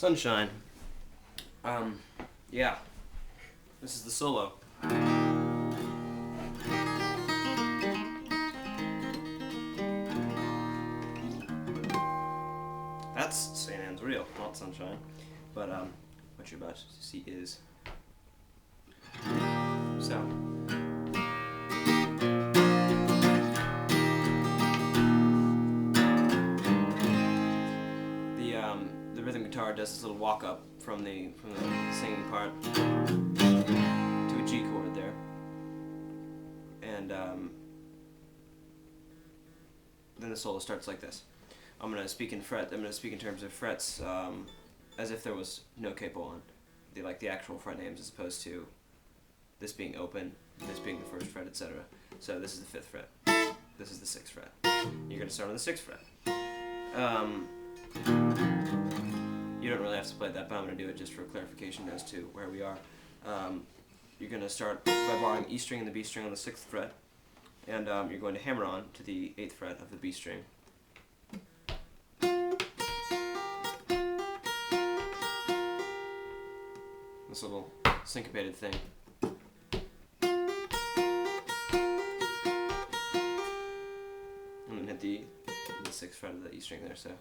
Sunshine. Yeah. This is the solo. That's St. Anne's Reel, not Sunshine. But what you're about to see is so. The rhythm guitar does this little walk up from the singing part to a G chord there, and then the solo starts like this. I'm gonna speak in terms of frets, as if there was no capo on, the actual fret names, as opposed to this being open, this being the first fret, etc. So this is the 5th fret. This is the 6th fret. You're gonna start on the 6th fret. You don't really have to play that, but I'm going to do it just for clarification as to where we are. You're going to start by borrowing E string and the B string on the 6th fret, and you're going to hammer on to the 8th fret of the B string. This little syncopated thing. And then hit the 6th fret of the E string there, so.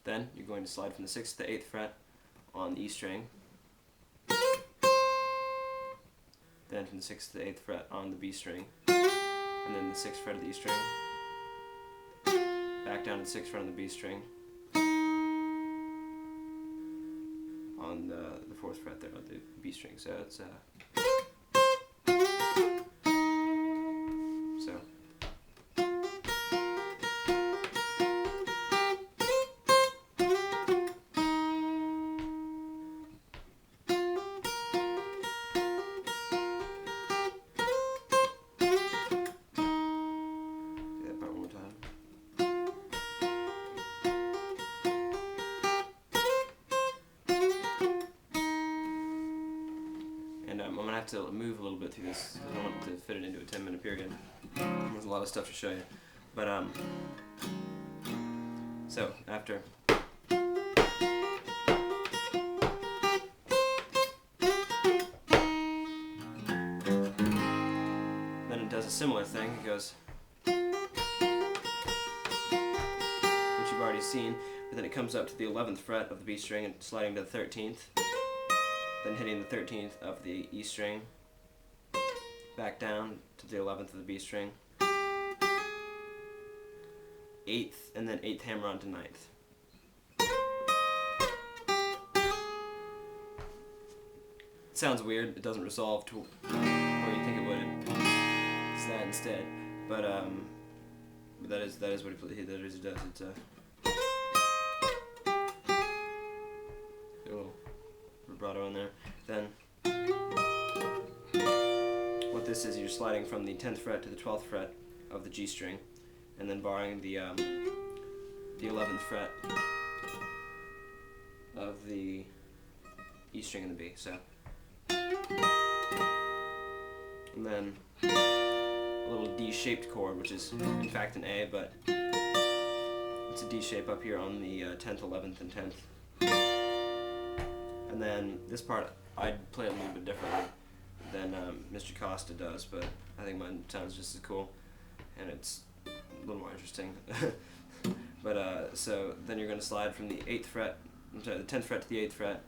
Then you're going to slide from the 6th to the 8th fret on the E string. Then from the 6th to the 8th fret on the B string. And then the 6th fret of the E string. Back down to the 6th fret on the B string. On the 4th fret there on the B string. So it's so. I'm going to have to move a little bit through this because I don't want to fit it into a 10-minute period. There's a lot of stuff to show you. But, so, after. Then it does a similar thing. It goes, which you've already seen, but then it comes up to the 11th fret of the B string and sliding to the 13th. Then hitting the 13th of the E string, back down to the 11th of the B string, 8th, and then 8th hammer on to 9th. It sounds weird, it doesn't resolve to where you think it would. It's that instead, but that is what he does. It's a little vibrato in there. Then what this is, you're sliding from the 10th fret to the 12th fret of the G string, and then borrowing the 11th fret of the E string and the B. So, and then a little D-shaped chord, which is in fact an A, but it's a D shape up here on the 10th, 11th, and 10th. And then this part, I'd play it a little bit differently than Mr. Costa does, but I think mine sounds just as cool, and it's a little more interesting. But so then you're going to slide from the 8th fret, I'm sorry, the 10th fret to the 8th fret,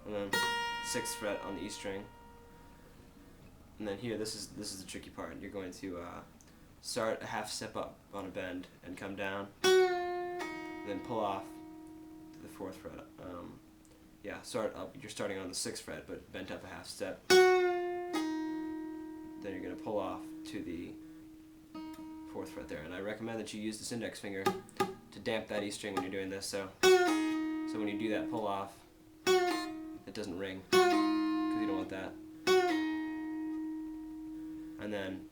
and then 6th fret on the E string. And then here, this is the tricky part. You're going to start a half step up on a bend and come down, and then pull off to the 4th fret. Yeah, start up. You're starting on the 6th fret, but bent up a half step. Then you're going to pull off to the 4th fret there, and I recommend that you use this index finger to damp that E string when you're doing this. So when you do that pull off, it doesn't ring because you don't want that. And then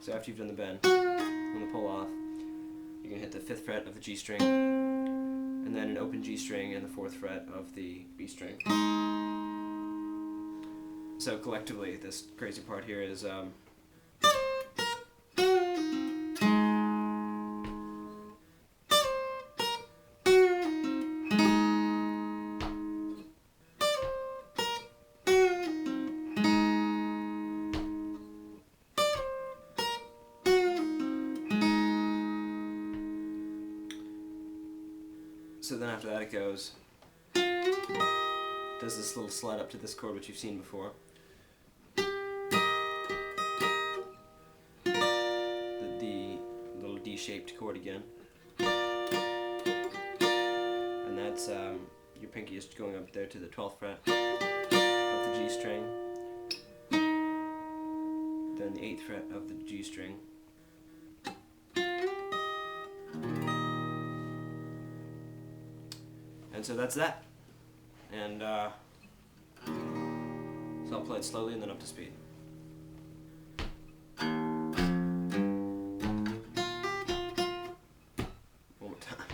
so after you've done the bend, on the pull off, you're going to hit the 5th fret of the G string, and then an open G string and the 4th fret of the B string. So collectively, this crazy part here is so then after that it does this little slide up to this chord which you've seen before. The little D-shaped chord again. And that's your pinky is going up there to the 12th fret of the G string. Then the 8th fret of the G string. And so that's that. And so I'll play it slowly and then up to speed. One more time.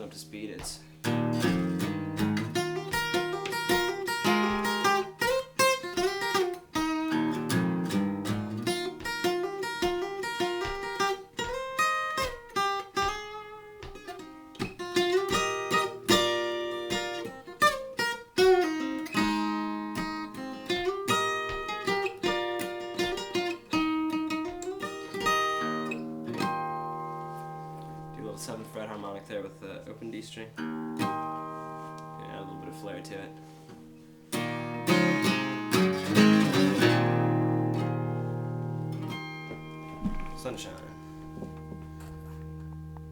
Up to speed, it's do a little 7th fret harmonic there with the open D string. Add a little bit of flair to it. Sunshine.